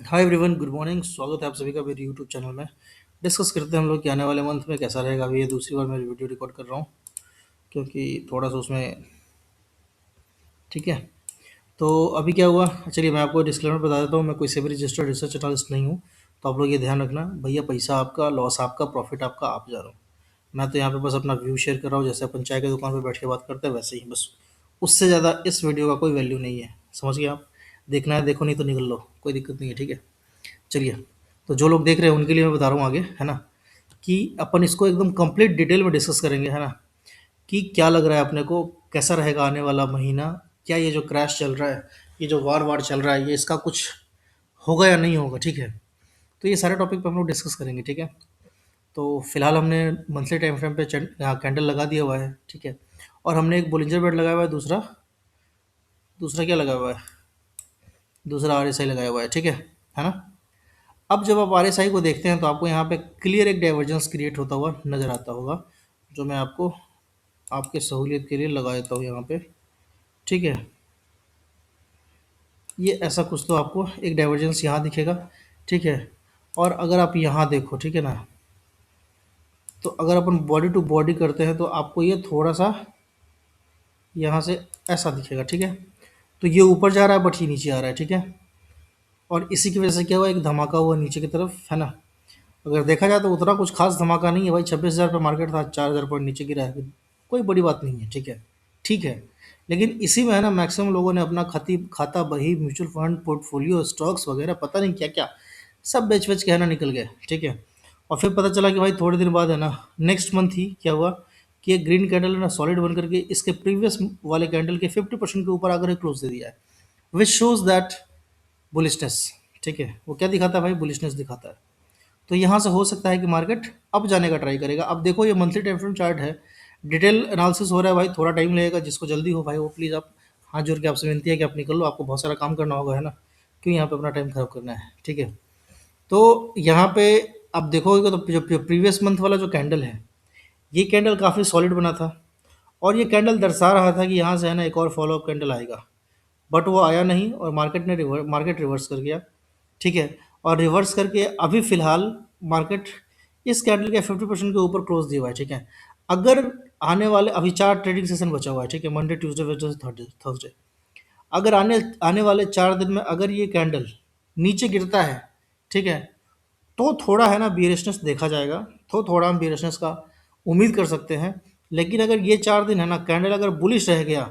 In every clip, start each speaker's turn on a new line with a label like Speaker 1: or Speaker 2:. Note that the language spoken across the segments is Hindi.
Speaker 1: Hi everyone, good morning. स्वागत है आप सभी का मेरे यूट्यूब चैनल में। डिस्कस करते हैं हम लोग कि आने वाले मंथ में कैसा रहेगा। अभी ये दूसरी बार मैं वीडियो रिकॉर्ड कर रहा हूँ क्योंकि थोड़ा सा उसमें ठीक है। तो अभी क्या हुआ, चलिए मैं आपको डिस्क्लेमर बता देता हूँ। मैं कोई सेबी रजिस्टर्ड रिसर्च एनालिस्ट नहीं हूँ। तो आप लोग ये ध्यान रखना, भैया पैसा आपका, लॉस आपका, प्रॉफिट आपका, आप जा रहा हूँ। मैं तो यहाँ पे बस अपना व्यू शेयर कर रहा हूँ, जैसे अपन चाय की दुकान पे बैठ के बात करते हैं वैसे ही बस। उससे ज़्यादा इस वीडियो का कोई वैल्यू नहीं है, समझ गए आप। देखना है देखो, नहीं तो निकल लो, कोई दिक्कत नहीं है, ठीक है। चलिए, तो जो लोग देख रहे हैं उनके लिए मैं बता रहा हूँ आगे, है ना, कि अपन इसको एकदम कंप्लीट डिटेल में डिस्कस करेंगे, है ना, कि क्या लग रहा है अपने को, कैसा रहेगा आने वाला महीना। क्या ये जो क्रैश चल रहा है, ये जो वार वार चल रहा है, ये इसका कुछ होगा या नहीं होगा, ठीक है। तो ये सारे टॉपिक पे हम लोग डिस्कस करेंगे, ठीक है। तो फिलहाल हमने मंथली टाइम फ्रेम पे यहाँ कैंडल लगा दिया हुआ है, ठीक है। और हमने एक बोलिंजर बेड लगाया हुआ है, दूसरा दूसरा क्या लगा हुआ है, दूसरा आरएसआई लगाया हुआ है ना। अब जब आप आरएसआई को देखते हैं तो आपको यहाँ पे क्लियर एक डाइवर्जेंस क्रिएट होता हुआ नज़र आता होगा, जो मैं आपको आपके सहूलियत के लिए लगा देता हूँ यहाँ पे, ठीक है। ये ऐसा कुछ तो आपको एक डाइवर्जेंस यहाँ दिखेगा, ठीक है। और अगर आप यहाँ देखो, ठीक है ना, तो अगर अपन बॉडी टू बॉडी करते हैं तो आपको ये थोड़ा सा यहाँ से ऐसा दिखेगा, ठीक है। तो ये ऊपर जा रहा है बट ये नीचे आ रहा है, ठीक है। और इसी की वजह से क्या हुआ, एक धमाका हुआ नीचे की तरफ, है ना। अगर देखा जाए तो उतना कुछ खास धमाका नहीं है भाई, 26,000 पे मार्केट था, 4,000 पॉइंट नीचे गिरा है, कोई बड़ी बात नहीं है, ठीक है। ठीक है, लेकिन इसी में है ना मैक्सिमम लोगों ने अपना खाती खाता बही, म्यूचुअल फंड, पोर्टफोलियो, स्टॉक्स वगैरह पता नहीं क्या क्या सब बेच बेच के है ना निकल गए, ठीक है। और फिर पता चला कि भाई थोड़े दिन बाद है ना, नेक्स्ट मंथ ही क्या हुआ कि एक ग्रीन कैंडल है ना सॉलिड बन करके इसके प्रीवियस वाले कैंडल के 50% के ऊपर आकर क्लोज दे दिया है, विच शोज दैट बुलिशनेस, ठीक है। वो क्या दिखाता है भाई, बुलिशनेस दिखाता है। तो यहाँ से हो सकता है कि मार्केट अब जाने का ट्राई करेगा। अब देखो ये मंथली टाइम फ्रेम चार्ट है, डिटेल एनालिसिस हो रहा है भाई, थोड़ा टाइम लगेगा। जिसको जल्दी हो भाई वो प्लीज़ आप हाथ जोड़ के आपसे विनती है कि आप निकल लो, आपको बहुत सारा काम करना होगा, है ना। क्यों यहाँ पे अपना टाइम खराब करना है, ठीक है। तो यहाँ पे आप देखोगे तो जो प्रीवियस मंथ वाला जो कैंडल है, ये कैंडल काफ़ी सॉलिड बना था। और ये कैंडल दर्शा रहा था कि यहाँ से है ना एक और फॉलोअप कैंडल आएगा, बट वो आया नहीं और मार्केट रिवर्स कर गया, ठीक है। और रिवर्स करके अभी फ़िलहाल मार्केट इस कैंडल के 50% के ऊपर क्लोज दिया हुआ है, ठीक है। अगर आने वाले अभी 4 ट्रेडिंग सेशन बचा हुआ है, ठीक है, मंडे, ट्यूसडे, वेडनेसडे, थर्सडे। अगर आने आने वाले 4 दिन में अगर ये कैंडल नीचे गिरता है, ठीक है, तो थोड़ा है ना बियरिशनेस देखा जाएगा, तो थोड़ा हम बियरिशनेस का उम्मीद कर सकते हैं। लेकिन अगर ये 4 दिन है ना कैंडल अगर बुलिश रह गया,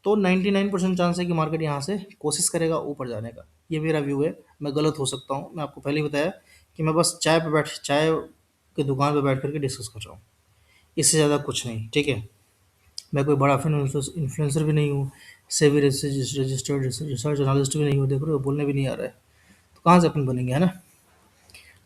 Speaker 1: तो 99% चांस है कि मार्केट यहाँ से कोशिश करेगा ऊपर जाने का। ये मेरा व्यू है, मैं गलत हो सकता हूँ। मैं आपको पहले ही बताया कि मैं बस चाय की दुकान पे बैठ करके डिस्कस कर रहा हूँ, इससे ज़्यादा कुछ नहीं, ठीक है। मैं कोई बड़ा इन्फ्लुएंसर भी नहीं हूँ, सेबी रजिस्टर्ड रिसर्च एनालिस्ट भी नहीं हूँ, देख रहे हो बोलने भी नहीं आ रहा है, तो कहाँ से अपन बनेंगे, है ना।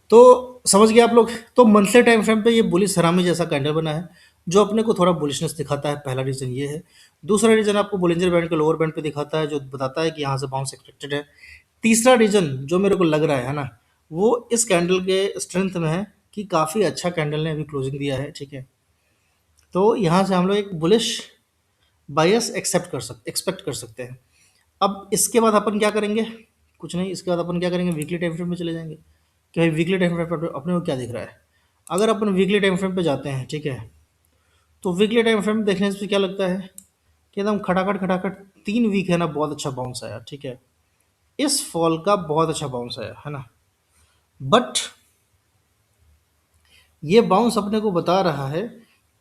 Speaker 1: तो समझ गए आप लोग। तो मंथली टाइम फ्रेम पे ये बुलिश हरामी जैसा कैंडल बना है, जो अपने को थोड़ा बुलिशनेस दिखाता है। पहला रीज़न ये है। दूसरा रीज़न आपको बोलिंजर बैंड के लोअर बैंड पे दिखाता है, जो बताता है कि यहाँ से बाउंस एक्सपेक्टेड है। तीसरा रीज़न जो मेरे को लग रहा है ना, वो इस कैंडल के स्ट्रेंथ में है कि काफ़ी अच्छा कैंडल ने अभी क्लोजिंग दिया है, ठीक है। तो यहाँ से हम लोग एक बुलिश बायस एक्सपेक्ट कर सकते हैं। अब इसके बाद अपन क्या करेंगे, कुछ नहीं, इसके बाद अपन क्या करेंगे, वीकली टाइम फ्रेम में चले जाएंगे कि भाई वीकली टाइम फ्रेम पर अपने को क्या दिख रहा है। अगर अपन वीकली टाइम फ्रेम पे जाते हैं, ठीक है, तो वीकली टाइम फ्रेम देखने से क्या लगता है कि एकदम खटाखट खटाखट 3 वीक है ना बहुत अच्छा बाउंस आया, ठीक है। इस फॉल का बहुत अच्छा बाउंस आया, है ना। बट ये बाउंस अपने को बता रहा है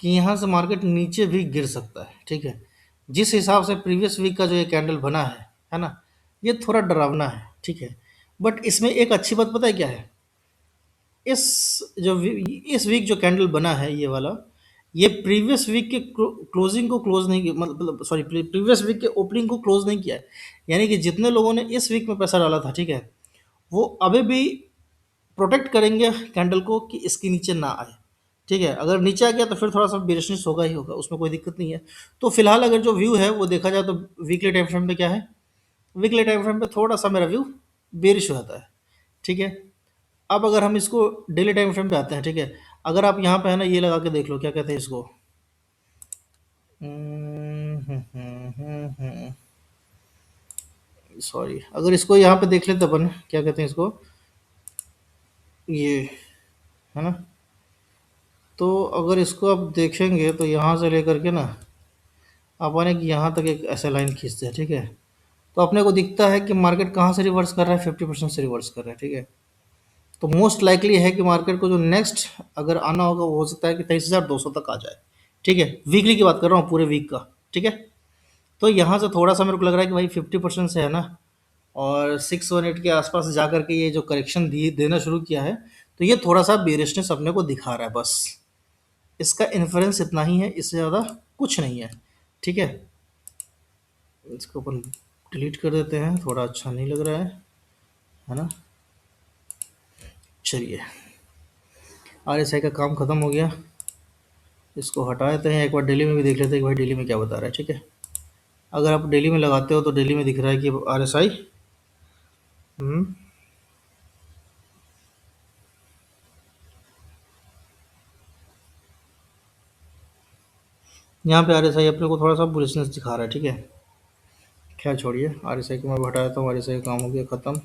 Speaker 1: कि यहाँ से मार्केट नीचे भी गिर सकता है, ठीक है। जिस हिसाब से प्रीवियस वीक का जो ये कैंडल बना है ना, ये थोड़ा डरावना है, ठीक है। बट इसमें एक अच्छी बात पता है क्या है, इस इस वीक जो कैंडल बना है ये वाला, ये प्रीवियस वीक के क्लोजिंग को क्लोज नहीं किया, मतलब सॉरी प्रीवियस वीक के ओपनिंग को क्लोज नहीं किया है। यानी कि जितने लोगों ने इस वीक में पैसा डाला था, ठीक है, वो अभी भी प्रोटेक्ट करेंगे कैंडल को कि इसके नीचे ना आए, ठीक है। अगर नीचे आ गया तो फिर थोड़ा सा बेरिशनेस होगा ही होगा, उसमें कोई दिक्कत नहीं है। तो फिलहाल अगर जो व्यू है वो देखा जाए तो वीकली टाइम फ्रेम पे क्या है, वीकली टाइम फ्रेम पे थोड़ा सा मेरा व्यू बेरिश हो जाता है, ठीक है। अब अगर हम इसको डेली टाइम फ्रेम पे आते हैं, ठीक है, अगर आप यहाँ पे है ना ये लगा के देख लो, क्या कहते हैं इसको, सॉरी, अगर इसको यहाँ पे देख लेते अपन, क्या कहते हैं इसको, ये है ना। तो अगर इसको आप देखेंगे तो यहाँ से लेकर के ना अपन एक यहाँ तक एक ऐसा लाइन खींचते हैं, ठीक है। तो अपने को दिखता है कि मार्केट कहाँ से रिवर्स कर रहा है, 50% से रिवर्स कर रहा है, ठीक है। तो मोस्ट लाइकली है कि मार्केट को जो नेक्स्ट अगर आना होगा वो हो सकता है कि 23,200 तक आ जाए, ठीक है। वीकली की बात कर रहा हूँ, पूरे वीक का, ठीक है। तो यहाँ से थोड़ा सा मेरे को लग रहा है कि भाई 50% से है ना, और 618 के आसपास जा करके ये जो करेक्शन दी देना शुरू किया है, तो ये थोड़ा सा बेरिशनेस अपने को दिखा रहा है बस। इसका इन्फ्लुएंस इतना ही है, इससे ज़्यादा कुछ नहीं है, ठीक है। इसको अपन डिलीट कर देते हैं, थोड़ा अच्छा नहीं लग रहा है ना। चलिए, RSI का काम ख़त्म हो गया, इसको हटा देते हैं। एक बार डेली में भी देख लेते हैं कि भाई डेली में क्या बता रहा है, ठीक है। अगर आप डेली में लगाते हो तो डेली में दिख रहा है कि RSI, यहाँ पे RSI अपने को थोड़ा सा बुलिशनेस दिखा रहा है, ठीक है। खैर छोड़िए, RSI को मैं हटा देता हूँ, RSI का काम हो गया ख़त्म।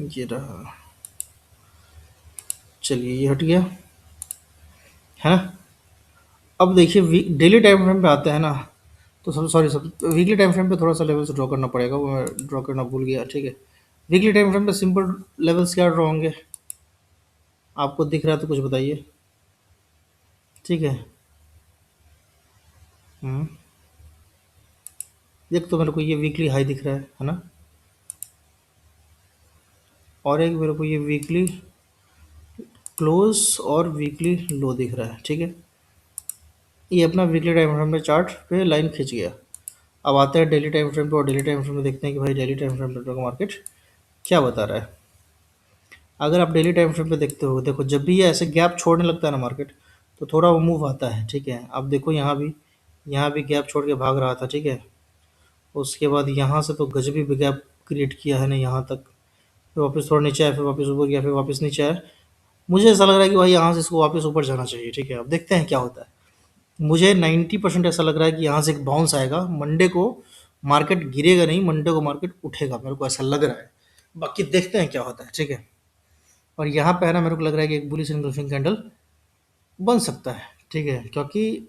Speaker 1: ये रहा, चलिए ये हट गया, है ना। अब देखिए डेली टाइम फ्रेम पे आते हैं ना, तो सब सॉरी सब वीकली टाइम फ्रेम पे थोड़ा सा लेवल्स ड्रॉ करना पड़ेगा, वो मैं ड्रॉ करना भूल गया, ठीक है। वीकली टाइम फ्रेम पे सिंपल लेवल्स क्या ड्रॉ होंगे, आपको दिख रहा है तो कुछ बताइए, ठीक है। हम्म, एक तो मेरे को ये वीकली हाई दिख रहा है ना, और एक मेरे को ये वीकली क्लोज और वीकली लो दिख रहा है, ठीक है। ये अपना वीकली टाइम फ्रेम पे चार्ट पे लाइन खींच गया। अब आते हैं डेली टाइम फ्रेम पे, और डेली टाइम फ्रेम में देखते हैं कि भाई डेली टाइम फ्रेम पे मार्केट क्या बता रहा है। अगर आप डेली टाइम फ्रेम पे देखते हो, देखो जब भी ये ऐसे गैप छोड़ने लगता है ना मार्केट, तो थोड़ा वो मूव आता है, ठीक है। अब देखो यहाँ भी गैप छोड़ के भाग रहा था, ठीक है। उसके बाद यहाँ से तो गजबी भी गैप क्रिएट किया है ना यहाँ तक, फिर वापस थोड़ा नीचे आया, फिर वापस ऊपर गया, फिर वापस नीचे आया। मुझे ऐसा लग रहा है कि भाई यहाँ से इसको वापस ऊपर जाना चाहिए, ठीक है। अब देखते हैं क्या होता है। मुझे 90% ऐसा लग रहा है कि यहाँ से एक बाउंस आएगा मंडे को, मार्केट गिरेगा नहीं, मंडे को मार्केट उठेगा, मेरे को ऐसा लग रहा है। बाकी देखते हैं क्या होता है, ठीक है। और यहाँ पे है ना, मेरे को लग रहा है कि एक बुलिश एंगल्फिंग कैंडल बन सकता है, ठीक है, क्योंकि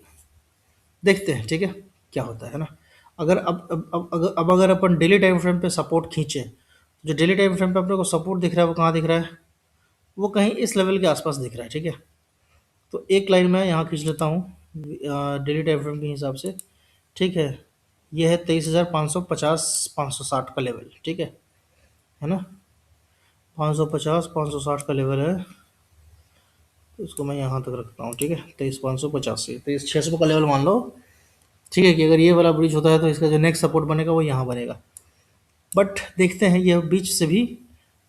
Speaker 1: देखते हैं, ठीक है, क्या होता है ना। अगर अब अगर अपन डेली टाइम फ्रेम पे सपोर्ट खींचे, जो डेली टाइम फ्रेम पे अपने को सपोर्ट दिख रहा है वो कहाँ दिख रहा है, वो कहीं इस लेवल के आसपास दिख रहा है, ठीक है। तो एक लाइन मैं यहाँ खींच लेता हूँ डेली टाइम फ्रेम के हिसाब से, ठीक है। ये है 23,550 560 का लेवल, ठीक है ना। 550 560 का लेवल है, तो इसको मैं यहाँ तक रखता हूँ, ठीक है। 23,585 23,600 का लेवल मान लो, ठीक है, कि अगर ये वाला ब्रिज होता है तो इसका जो नेक्स्ट सपोर्ट बनेगा वो यहाँ बनेगा। बट देखते हैं, ये बीच से भी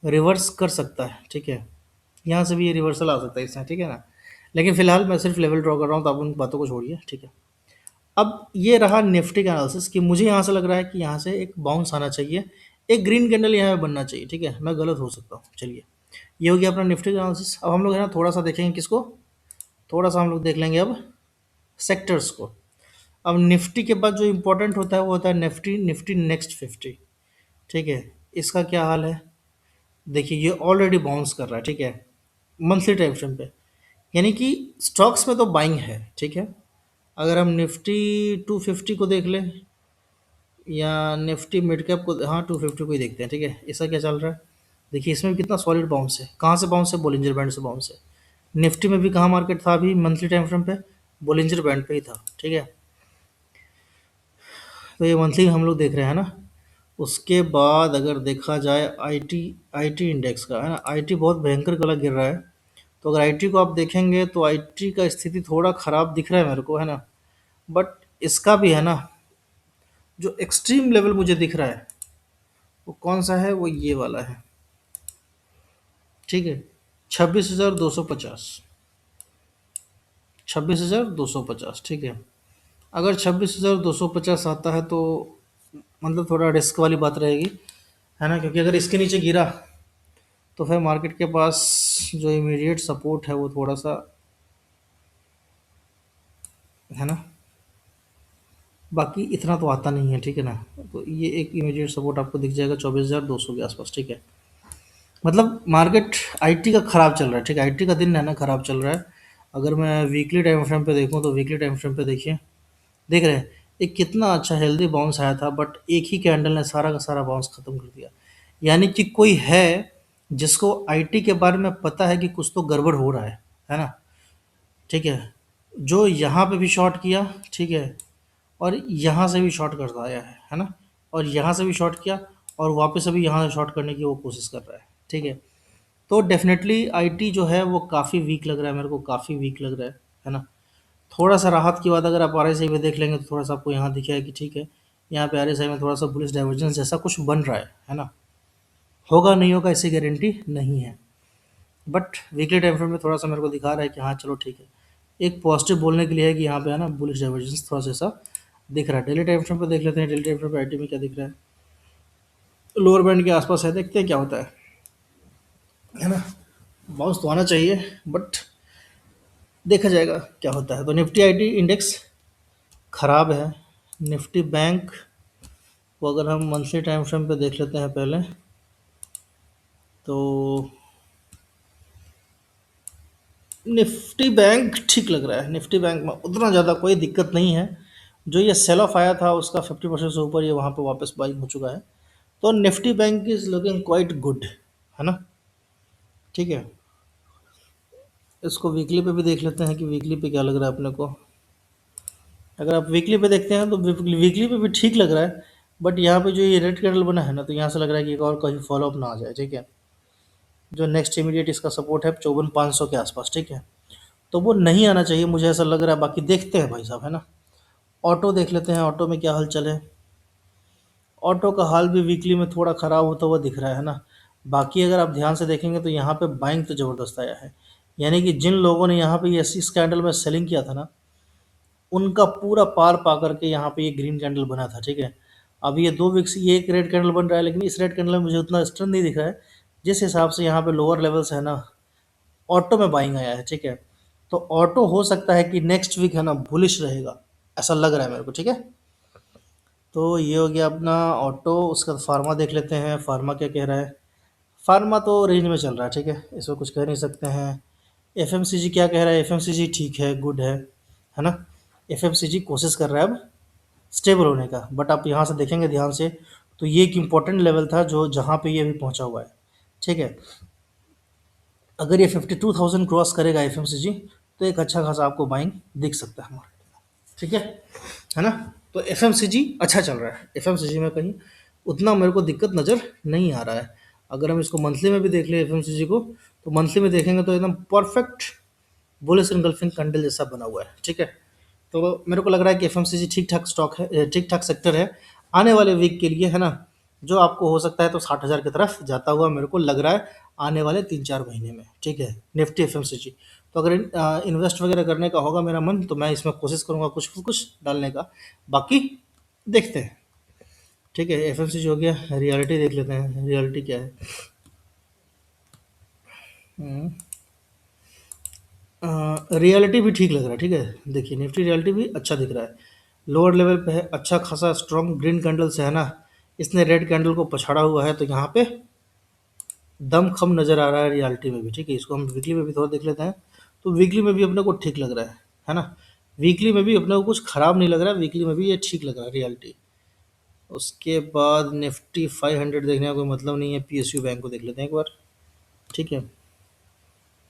Speaker 1: रिवर्स कर सकता है, ठीक है। यहाँ से भी ये रिवर्सल आ सकता है इसमें, ठीक है ना। लेकिन फिलहाल मैं सिर्फ लेवल ड्रॉ कर रहा हूँ, तो आप उन बातों को छोड़िए, ठीक है। अब ये रहा निफ्टी का एनालिसिस, कि मुझे यहाँ से लग रहा है कि यहाँ से एक बाउंस आना चाहिए, एक ग्रीन कैंडल यहाँ पे बनना चाहिए, ठीक है। मैं गलत हो सकता हूँ, चलिए। ये हो गया अपना निफ्टी का एनालिसिस। अब हम लोग है ना थोड़ा सा देखेंगे किसको, थोड़ा सा हम लोग देख लेंगे अब सेक्टर्स को। अब निफ्टी के बाद जो इम्पोर्टेंट होता है वो होता है निफ्टी निफ्टी नेक्स्ट 50, ठीक है। इसका क्या हाल है, देखिए ये ऑलरेडी बाउंस कर रहा है, ठीक है, मंथली टाइम फ्रेम पे। यानी कि स्टॉक्स में तो बाइंग है, ठीक है। अगर हम निफ्टी 250 को देख लें, या निफ्टी मिड कैप को, हाँ 250 को ही देखते हैं, ठीक है। इसका क्या चल रहा है, देखिए इसमें भी कितना सॉलिड बाउंस है। कहाँ से बाउंस है, बोलिंजर बैंड से बाउंस है। निफ्टी में भी कहाँ मार्केट था अभी मंथली टाइम फ्रेम पे, बोलिंजर बैंड पे ही था, ठीक है। तो ये मंथली हम लोग देख रहे हैं ना। उसके बाद अगर देखा जाए आईटी आईटी इंडेक्स का, है ना, आईटी बहुत भयंकर गला गिर रहा है। तो अगर आईटी को आप देखेंगे तो आईटी का स्थिति थोड़ा ख़राब दिख रहा है मेरे को, है ना। बट इसका भी है ना, जो एक्सट्रीम लेवल मुझे दिख रहा है वो कौन सा है, वो ये वाला है, ठीक है। 26,250, 26,250, ठीक है। अगर 26,250 आता है तो मतलब थोड़ा रिस्क वाली बात रहेगी, है ना, क्योंकि अगर इसके नीचे गिरा तो फिर मार्केट के पास जो इमीडिएट सपोर्ट है वो थोड़ा सा, है ना, बाकी इतना तो आता नहीं है, ठीक है ना। तो ये एक इमीडिएट सपोर्ट आपको दिख जाएगा 24,200 के आसपास, ठीक है। मतलब मार्केट आईटी का खराब चल रहा है, ठीक है, आईटी का दिन है ना खराब चल रहा है। अगर मैं वीकली टाइम फ्रेम पे देखूं तो वीकली टाइम फ्रेम पे देखिए, देख रहे हैं एक कितना अच्छा हेल्दी बाउंस आया था, बट एक ही कैंडल ने सारा का सारा बाउंस खत्म कर दिया। यानी कि कोई है जिसको आईटी के बारे में पता है कि कुछ तो गड़बड़ हो रहा है ना, ठीक है, जो यहाँ पे भी शॉर्ट किया, ठीक है, और यहाँ से भी शॉर्ट करता आया है ना, और यहाँ से भी शॉर्ट किया, और वापस अभी यहाँ से शॉर्ट करने की वो कोशिश कर रहा है, ठीक है। तो डेफिनेटली आईटी जो है वो काफ़ी वीक लग रहा है मेरे को, काफ़ी वीक लग रहा है ना। थोड़ा सा राहत की बात अगर आप आरएसआई में देख लेंगे तो थोड़ा सा आपको यहाँ दिखेगा कि ठीक है, यहाँ पे आरएसआई में थोड़ा सा बुलिश डाइवर्जेंस जैसा कुछ बन रहा है ना। होगा नहीं होगा इसकी गारंटी नहीं है, बट वीकली टाइम फ्रेम में थोड़ा सा मेरे को दिखा रहा है कि हाँ चलो ठीक है, एक पॉजिटिव बोलने के लिए है कि यहाँ पे है ना बुलिश डाइवर्जेंस थोड़ा सा ऐसा दिख रहा है। डेली टाइम फ्रेम पे देख लेते हैं, डेली टाइम फ्रेम पे आईटी में क्या दिख रहा है। लोअर बैंड के आसपास है, देखते हैं क्या होता है ना। बाउंस तो आना चाहिए, बट देखा जाएगा क्या होता है। तो निफ्टी आईटी इंडेक्स खराब है। निफ्टी बैंक को अगर हम मंथली टाइम फ्रेम पे देख लेते हैं पहले, तो निफ्टी बैंक ठीक लग रहा है। निफ्टी बैंक में उतना ज़्यादा कोई दिक्कत नहीं है। जो ये सेल ऑफ आया था उसका 50% से ऊपर ये वहाँ पे वापस बाइंग हो चुका है। तो Nifty bank is looking quite good, है ना, ठीक है। इसको वीकली पे भी देख लेते हैं कि वीकली पे क्या लग रहा है अपने को। अगर आप वीकली पे देखते हैं तो वीकली पे भी ठीक लग रहा है, बट यहाँ पे जो ये रेड कैंडल बना है ना, तो यहाँ से लग रहा है कि एक और कहीं फॉलो अप ना आ जाए, ठीक है। जो नेक्स्ट इमीडिएट इसका सपोर्ट है 54,500 के आसपास, ठीक है। तो वो नहीं आना चाहिए, मुझे ऐसा लग रहा है। बाकी देखते हैं भाई साहब, है ना। ऑटो देख लेते हैं, ऑटो में क्या हाल चल है। ऑटो का हाल भी वीकली में थोड़ा ख़राब होता हुआ दिख रहा है ना। बाकी अगर आप ध्यान से देखेंगे तो यहाँ पे बाइंग तो ज़बरदस्त आया है। यानी कि जिन लोगों ने यहाँ पे ये इस कैंडल में सेलिंग किया था ना, उनका पूरा पार पा करके यहाँ पे ये ग्रीन कैंडल बना था, ठीक है। अब ये 2 वीक्स ये एक रेड कैंडल बन रहा है, लेकिन इस रेड कैंडल में मुझे उतना स्ट्रेंथ नहीं दिख रहा है जिस हिसाब से यहाँ पे लोअर लेवल्स है ना, ऑटो में बाइंग आया है, ठीक है। तो ऑटो हो सकता है कि नेक्स्ट वीक है ना बुलिश रहेगा, ऐसा लग रहा है मेरे को, ठीक है। तो ये हो गया अपना ऑटो। उसका फार्मा देख लेते हैं, फार्मा क्या कह रहा है। फार्मा तो रेंज में चल रहा है, ठीक है, इसमें कुछ कह नहीं सकते हैं। एफएमसीजी क्या कह रहा है, एफएमसीजी ठीक है, गुड है ना। एफएमसीजी कोशिश कर रहा है अब स्टेबल होने का, बट आप यहाँ से देखेंगे ध्यान से तो ये एक इम्पोर्टेंट लेवल था जो जहाँ पे ये अभी पहुँचा हुआ है, ठीक है। अगर ये 52,000 क्रॉस करेगा एफएमसीजी तो एक अच्छा खासा आपको बाइंग दिख सकता है हमारे, ठीक है ना। तो एफएमसीजी अच्छा चल रहा है, एफएमसीजी में कहीं उतना मेरे को दिक्कत नज़र नहीं आ रहा है। अगर हम इसको मंथली में भी देख लें एफएमसीजी को, तो मंथली में देखेंगे तो एकदम परफेक्ट बुलिश इनगल्फिंग कैंडल जैसा बना हुआ है, ठीक है। तो मेरे को लग रहा है कि एफएमसीजी ठीक ठाक स्टॉक है, ठीक ठाक सेक्टर है आने वाले वीक के लिए, है ना। जो आपको हो सकता है तो 60,000 की तरफ जाता हुआ मेरे को लग रहा है आने वाले 3-4 महीने में, ठीक है, निफ्टी एफएमसीजी। तो अगर इन्वेस्ट वगैरह करने का होगा मेरा मन तो मैं इसमें कोशिश करूँगा कुछ कुछ डालने का। बाकी देखते हैं, ठीक है। एफएमसीजी हो गया, रियलिटी देख लेते हैं, रियलिटी क्या है। रियलिटी भी ठीक लग रहा है, ठीक है। देखिए निफ्टी रियलिटी भी अच्छा दिख रहा है, लोअर लेवल पे है, अच्छा खासा स्ट्रॉन्ग ग्रीन कैंडल से है ना, इसने रेड कैंडल को पछाड़ा हुआ है, तो यहाँ पे दम खम नज़र आ रहा है रियलिटी में भी, ठीक है। इसको हम वीकली में भी थोड़ा देख लेते हैं, तो वीकली में भी अपने को ठीक लग रहा है ना। वीकली में भी अपने को कुछ ख़राब नहीं लग रहा है, वीकली में भी ये ठीक लग रहा है रियलिटी। उसके बाद निफ्टी 500 देखने का कोई मतलब नहीं है, पीएसयू बैंक को देख लेते हैं एक बार, ठीक है।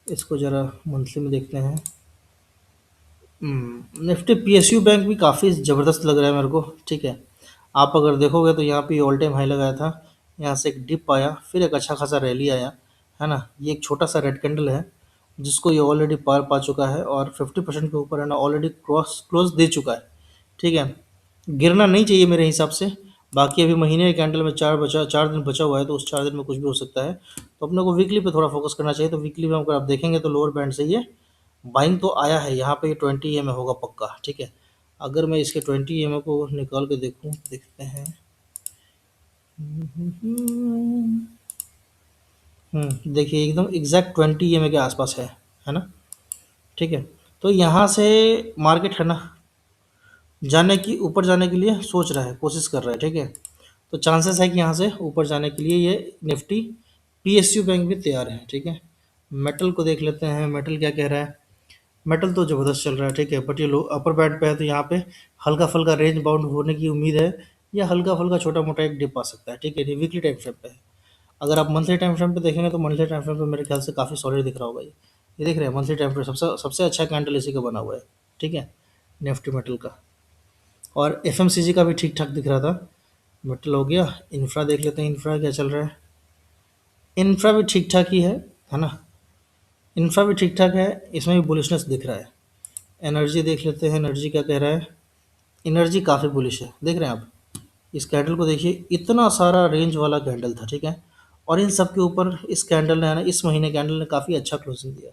Speaker 1: इसको ज़रा मंथली में देखते हैं। निफ्टी पीएसयू बैंक भी काफ़ी ज़बरदस्त लग रहा है मेरे को, ठीक है। आप अगर देखोगे तो यहाँ पे ऑल टाइम हाई लगाया था, यहाँ से एक डिप आया, फिर एक अच्छा खासा रैली आया, है ना। ये एक छोटा सा रेड कैंडल है जिसको ये ऑलरेडी पार पा चुका है, और 50% के ऊपर है ना ऑलरेडी क्रॉस क्लोज दे चुका है, ठीक है। गिरना नहीं चाहिए मेरे हिसाब से। बाकी अभी महीने के कैंडल में 4 दिन बचा हुआ है, तो उस 4 दिन में कुछ भी हो सकता है। तो अपने को वीकली पे थोड़ा फोकस करना चाहिए। तो वीकली में अगर आप देखेंगे तो लोअर बैंड से ये बाइंग तो आया है, यहाँ पे 20 EMA होगा पक्का, ठीक है। अगर मैं इसके 20 EMA को निकाल के देखूँ, देखते हैं। देखिए एकदम एग्जैक्ट 20 EMA के आसपास है ना, ठीक है। तो यहाँ से मार्केट है ना जाने की ऊपर जाने के लिए सोच रहा है, कोशिश कर रहा है, ठीक है। तो चांसेस है कि यहाँ से ऊपर जाने के लिए ये निफ्टी पीएसयू बैंक भी तैयार है, ठीक है। मेटल को देख लेते हैं, मेटल क्या कह रहा है। मेटल तो ज़बरदस्त चल रहा है, ठीक है, बट ये लो अपर बैंड पे है, तो यहाँ पे हल्का फुल्का रेंज बाउंड होने की उम्मीद है, या हल्का फुल्का छोटा मोटा एक डिप आ सकता है, ठीक है। ये वीकली टाइम फ्रेम पे है। अगर आप मंथली टाइम फ्रेम पे देखेंगे तो मंथली टाइम फ्रेम पे मेरे ख्याल से काफ़ी सॉलिड दिख रहा होगा ये देख रहे हैं मंथली टाइम फ्रेम सबसे सबसे अच्छा कैंडल इसी का बना हुआ है, ठीक है, निफ्टी मेटल का। और एफ का भी ठीक ठाक दिख रहा था। मेटल हो गया। इंफ्रा देख लेते हैं, इंफ्रा क्या चल रहा है। इंफ्रा भी ठीक ठाक ही है ना। इंफ्रा भी ठीक ठाक है, इसमें भी बुलिशनेस दिख रहा है। एनर्जी देख लेते हैं, एनर्जी क्या कह रहा है। एनर्जी काफ़ी बुलिश है, देख रहे हैं आप। इस कैंडल को देखिए, इतना सारा रेंज वाला कैंडल था, ठीक है। और इन सब के ऊपर इस कैंडल ने है ना, इस महीने कैंडल ने काफ़ी अच्छा क्लोजिंग दिया।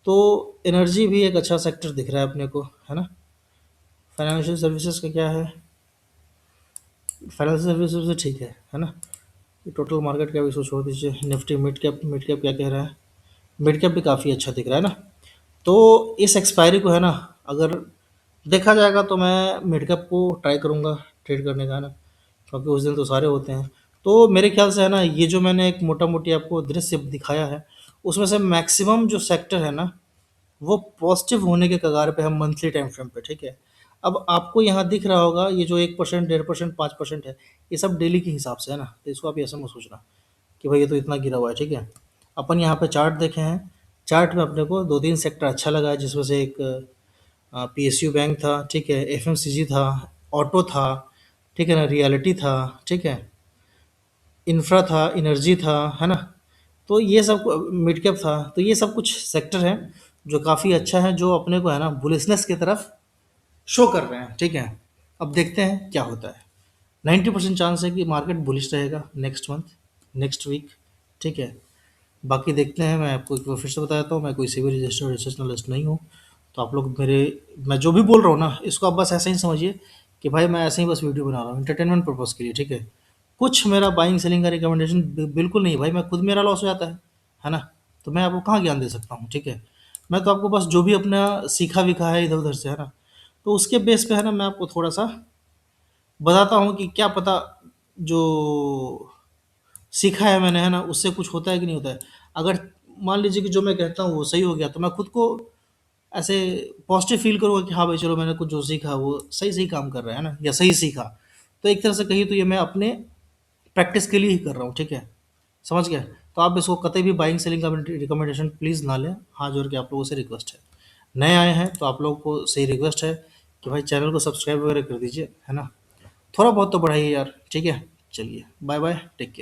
Speaker 1: तो एनर्जी भी एक अच्छा सेक्टर दिख रहा है अपने को, है ना। फाइनेंशियल सर्विसेज का क्या है। फाइनेंशियल सर्विसेज से ठीक है ना। ये टोटल मार्केट का भी इसको छोड़ दीजिए। निफ्टी मिड कैप क्या कह रहा है। मिड कैप भी काफ़ी अच्छा दिख रहा है ना। तो इस एक्सपायरी को है ना, अगर देखा जाएगा तो मैं मिड कैप को ट्राई करूँगा ट्रेड करने का, है ना, क्योंकि उस दिन तो सारे होते हैं। तो मेरे ख्याल से है ना, ये जो मैंने एक मोटा मोटी आपको दृश्य दिखाया है, उसमें से मैक्सिमम जो सेक्टर है ना, वो पॉजिटिव होने के कगार पे है मंथली टाइम फ्रेम पे, ठीक है। अब आपको यहाँ दिख रहा होगा ये जो 1%, 1.5%, 5% है, ये सब डेली के हिसाब से है ना, तो इसको आप ऐसा मत सोचना कि भाई ये तो इतना गिरा हुआ है, ठीक है। अपन यहाँ पे चार्ट देखे हैं। चार्ट में अपने को दो तीन सेक्टर अच्छा लगा है, जिसमें से एक पीएसयू बैंक था, ठीक है, एफएमसीजी था, ऑटो था, ठीक है ना, रियलिटी था, ठीक है, इंफ्रा था, एनर्जी था, है ना। तो ये सब मिड कैप था। तो ये सब कुछ सेक्टर हैं जो काफ़ी अच्छा है, जो अपने को है ना बुलिशनेस की तरफ शो कर रहे हैं, ठीक है। अब देखते हैं क्या होता है। 90% चांस है कि मार्केट बुलिश रहेगा नेक्स्ट मंथ, नेक्स्ट वीक, ठीक है। बाकी देखते हैं। मैं आपको एक बार फिर से बता देता हूँ, मैं कोई सिविल रजिस्टर्ड रिसर्च एनालिस्ट नहीं हूँ। तो आप लोग मेरे, मैं जो भी बोल रहा हूँ ना, इसको आप बस ऐसे ही समझिए कि भाई मैं ऐसे ही बस वीडियो बना रहा हूँ एंटरटेनमेंट पर्पज़ के लिए, ठीक है। कुछ मेरा बाइंग सेलिंग का रिकमेंडेशन बिल्कुल नहीं है भाई। मैं खुद, मेरा लॉस हो जाता है ना। तो मैं आपको कहाँ ज्ञान दे सकता हूँ, ठीक है। मैं तो आपको बस जो भी अपना सीखा विखा है इधर उधर से, है ना, तो उसके बेस पे है ना मैं आपको थोड़ा सा बताता हूँ कि क्या पता जो सीखा है मैंने, है ना, उससे कुछ होता है कि नहीं होता है। अगर मान लीजिए कि जो मैं कहता हूँ वो सही हो गया, तो मैं खुद को ऐसे पॉजिटिव फील करूँगा कि हाँ भाई चलो, मैंने कुछ जो सीखा वो सही सही काम कर रहा है ना, या सही सीखा। तो एक तरह से कहिए तो ये मैं अपने प्रैक्टिस के लिए ही कर रहा हूँ, ठीक है। समझ गए। तो आप इसको कतई भी बाइंग सेलिंग का रिकमेंडेशन प्लीज़ ना लें। हाथ जोड़ के आप लोगों से रिक्वेस्ट है। नए आए हैं तो आप लोगों को सही रिक्वेस्ट है कि भाई चैनल को सब्सक्राइब वगैरह कर दीजिए, है ना। थोड़ा बहुत तो बढ़ाइए यार, ठीक है। चलिए, बाय बाय, टेक केयर।